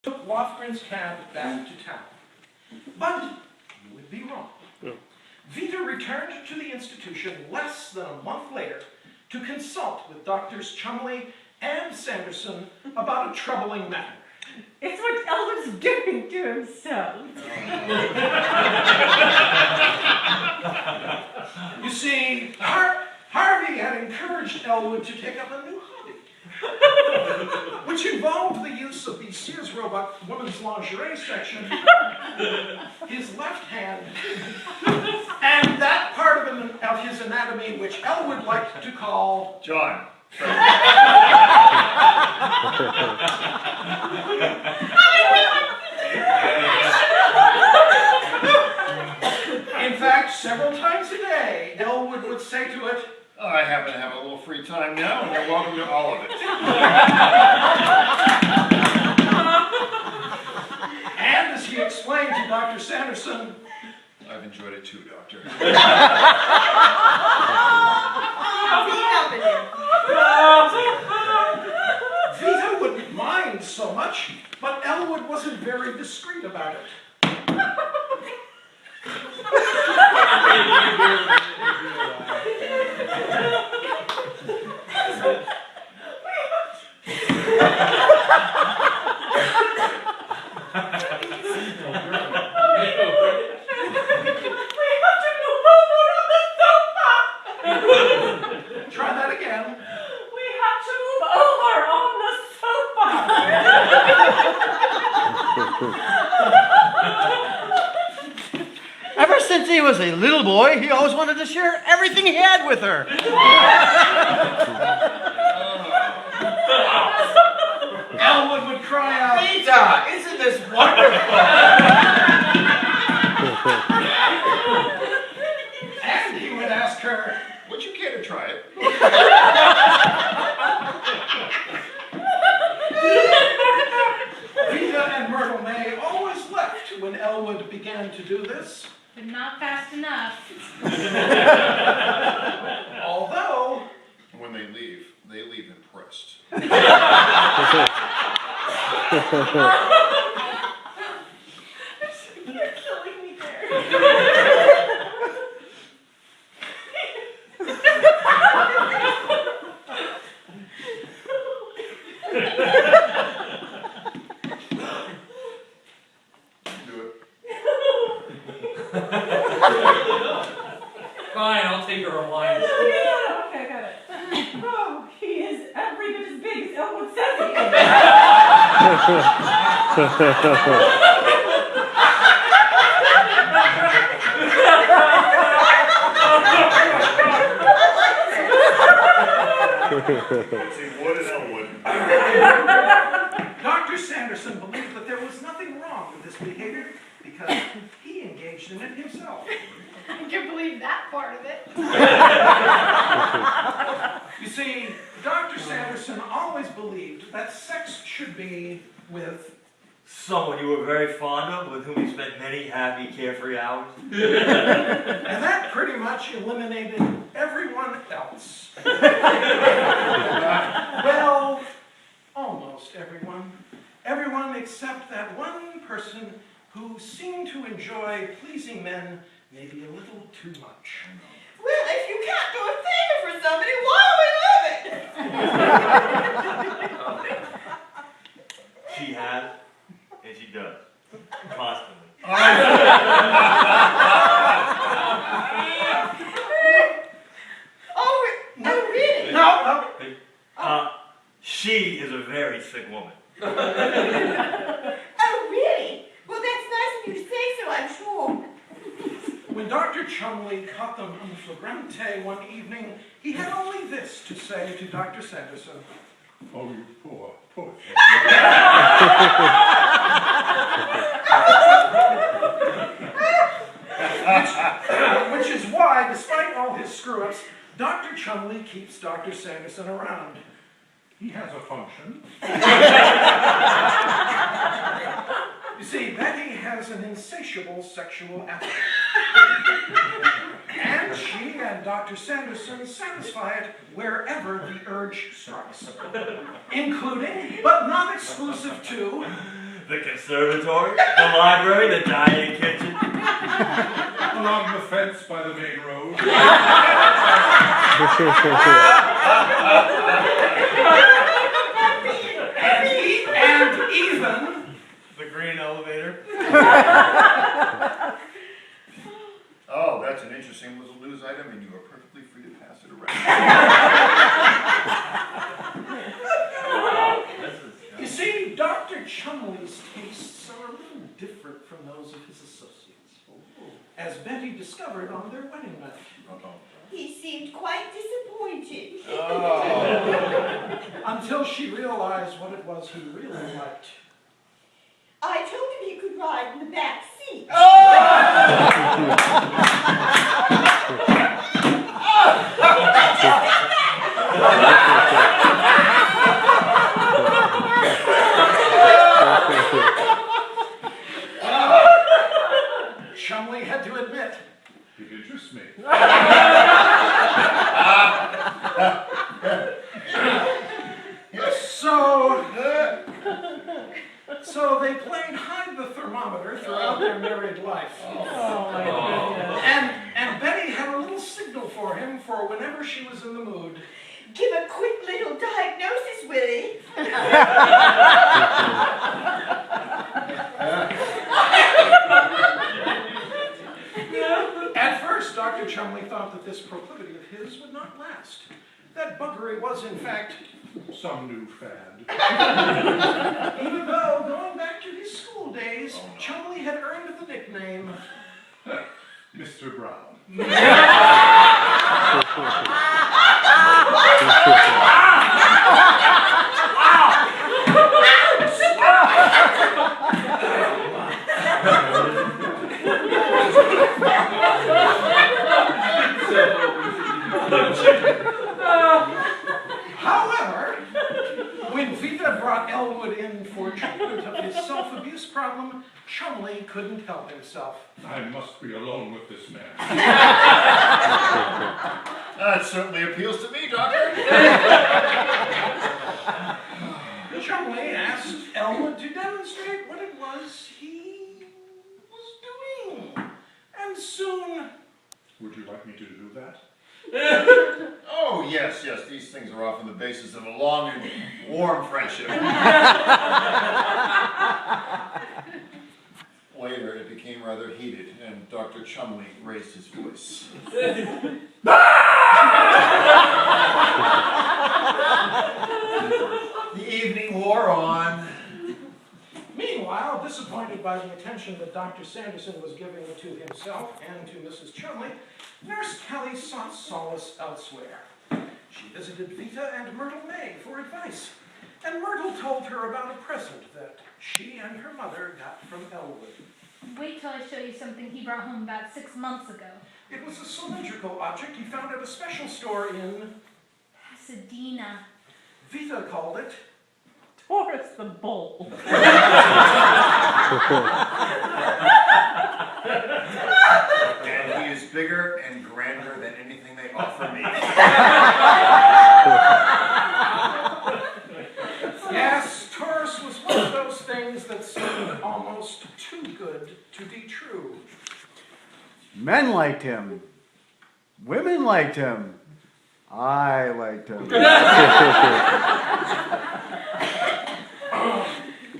took Lofgren's cab back to town. But you would be wrong. Yeah. Vita returned to the institution less than a month later to consult with Doctors Chumley and Sanderson about a troubling matter. It's what Elwood's doing to himself. You see, Harvey had encouraged Elwood to take up a new hobby, which involved the use of the Sears Roebuck women's lingerie section, his left hand, and that part of his anatomy which Elwood liked to call John. In fact, several times a day, Elwood would say to it, I happen to have a little free time now, and you're welcome to all of it. and as he explained to Dr. Sanderson, I've enjoyed it too, Doctor. Vita wouldn't mind so much, but Elwood wasn't very discreet about it. Try that again. We have to move over on the sofa. Ever since he was a little boy, he always wanted to share everything he had with her. Elwood would cry out, Vita, isn't this wonderful? and he would ask her, Would you care to try it? Vita and Myrtle May always left when Elwood began to do this, But not fast enough. although When they leave impressed. You're killing me there. Do it. Fine, I'll take her line. Okay, I got it. Oh, he is every bit as big as Elwood says he Wood and Elwood. Dr. Sanderson believed that there was nothing wrong with this behavior because he engaged in it himself. I can believe that part of it. You see, Dr. Sanderson always believed that sex should be with, Someone you were very fond of, with whom you spent many happy, carefree hours? and that pretty much eliminated everyone else. Well, almost everyone. Everyone except that one person who seemed to enjoy pleasing men maybe a little too much. Well, if you can't do a favor for somebody, why are we living? She has, and she does. Constantly. Oh, really? No. She is a very sick woman. Oh, really? Well, that's nice of you to say so, I'm sure. When Dr. Chumley caught them en flagrante one evening, he had only this to say to Dr. Sanderson. Oh, you poor thing. Which is why, despite all his screw-ups, Dr. Chumley keeps Dr. Sanderson around. He has a function. You see, Betty has an insatiable sexual appetite. And she and Dr. Sanderson satisfy it wherever the urge strikes, including, but not exclusive to, The conservatory, the library, the dining kitchen. Along the fence by the main road. And even The green elevator. Oh, that's an interesting little news item, and you are perfectly free to pass it around. You see, Dr. Chumley's tastes are a little different from those of his associates, as Betty discovered on their wedding night. He seemed quite disappointed. Oh. Until she realized what it was he really liked. I told him he could ride in the back seat. Chumley had to admit. It interests me. So they played hide the thermometer throughout their married life. Oh my goodness. And Betty had a little signal for him for whenever she was in the mood. Give a quick little diagnosis, Willie. At first, Dr. Chumley thought that this proclivity of his would not last. That buggery was, in fact, Some new fad. even though, going back to his school days, Chumley had earned the nickname Mr. Brown. However, when Vita brought Elwood in for treatment of his self-abuse problem, Chumley couldn't help himself. I must be alone with this man. That certainly appeals to me, Doctor. Chumley asked Elwood to demonstrate what it was he was doing. And soon... Would you like me to do that? Oh, yes, these things are often the basis of a long and warm friendship. Later, it became rather heated, and Dr. Chumley raised his voice. The evening wore on. Meanwhile, disappointed by the attention that Dr. Sanderson was giving to himself and to Mrs. Chumley, Nurse Kelly sought solace elsewhere. She visited Vita and Myrtle May for advice, and Myrtle told her about a present that she and her mother got from Elwood. Wait till I show you something he brought home about 6 months ago. It was a cylindrical object he found at a special store in... Pasadena. Vita called it... Taurus the bull. And he is bigger and grander than anything they offer me. Yes, Taurus was one of those things that seemed almost too good to be true. Men liked him. Women liked him. I liked him.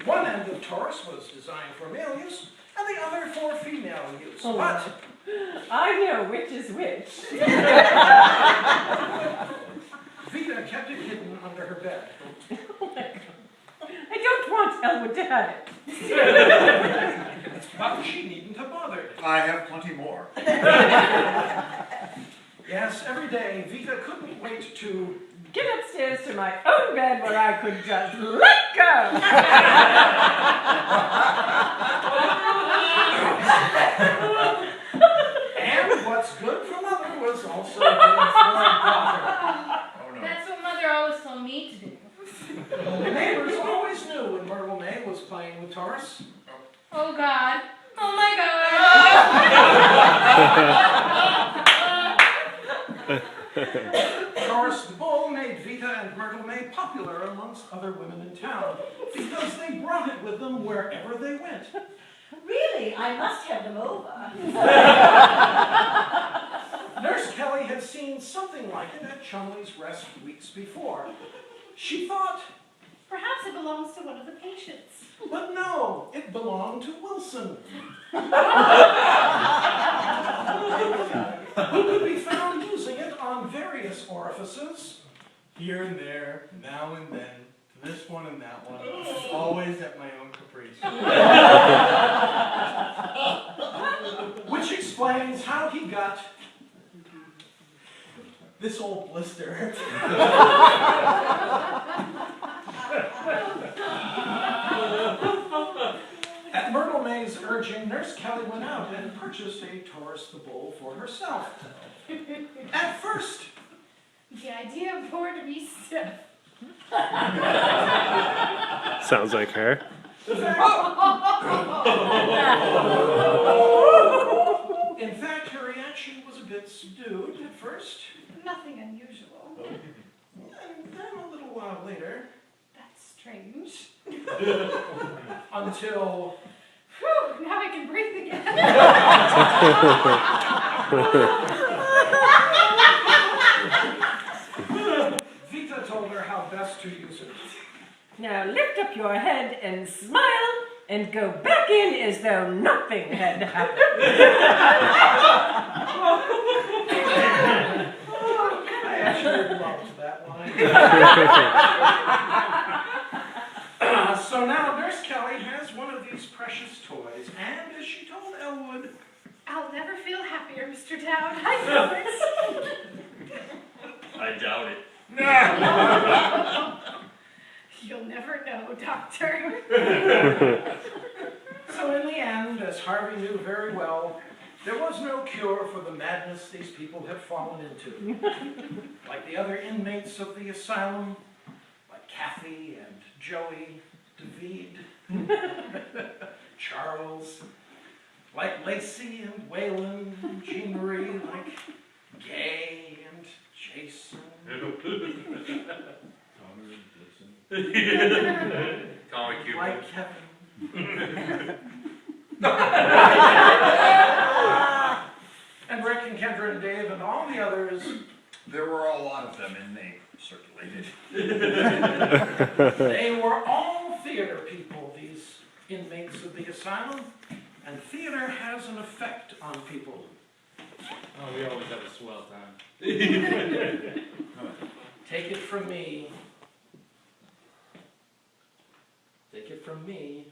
One end of Taurus was designed for male use, and the other for female use. Oh. But I know which is which. Vita kept it hidden under her bed. Oh my God. I don't want Elwood to have it. But she needn't have bothered. I have plenty more. Yes, every day, Vita couldn't wait to... Get upstairs to my own bed where I could just let go. And what's good for mother was also good for daughter. Oh no. That's what Mother always told me to do. The neighbors always knew when Myrtle May was playing with Taurus. Oh God. Oh my God. Taurus the bull made Vita Vika and Myrtle May popular amongst other women in town because they brought it with them wherever they went. Really, I must have them over. Nurse Kelly had seen something like it at Chumley's Rest weeks before. She thought, Perhaps it belongs to one of the patients. but no, it belonged to Wilson, who could be found using it on various orifices. Here and there, now and then, this one and that one, always at my own caprice. Which explains how he got This old blister. At Myrtle May's urging, Nurse Kelly went out and purchased a Taurus the Bull for herself. At first, The idea bored me stiff. Sounds like her. in fact, her reaction was a bit subdued at first. Nothing unusual. And then a little while later, That's strange. until Whew, now I can breathe again. Vita told her how best to use it. Now lift up your head and smile and go back in as though nothing had happened. I actually loved that line. So now Nurse Kelly has one of these precious toys, and as she told Elwood, I'll never feel happier, Mr. Dowd. I know it. I doubt it. You'll never know, Doctor. so in the end, as Harvey knew very well, there was no cure for the madness these people had fallen into. Like the other inmates of the asylum, like Kathy and Joey, David, Charles, like Lacey and Waylon, and Jean Marie, like Gay and Jason. Tommy Cooper. Like Kevin. and Rick and Kendra and Dave and all the others. There were a lot of them and they circulated. They were all theater people, these inmates of the asylum. And theater has an effect on people. Oh, we always have a swell time. Take it from me. Take it from me.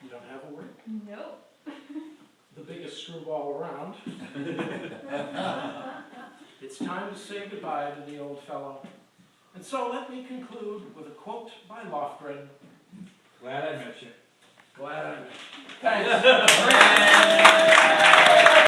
You don't have a word? No. The biggest screwball around. It's time to say goodbye to the old fellow. And so let me conclude with a quote by Lofgren. Glad I met you. Glad I met you. Thanks.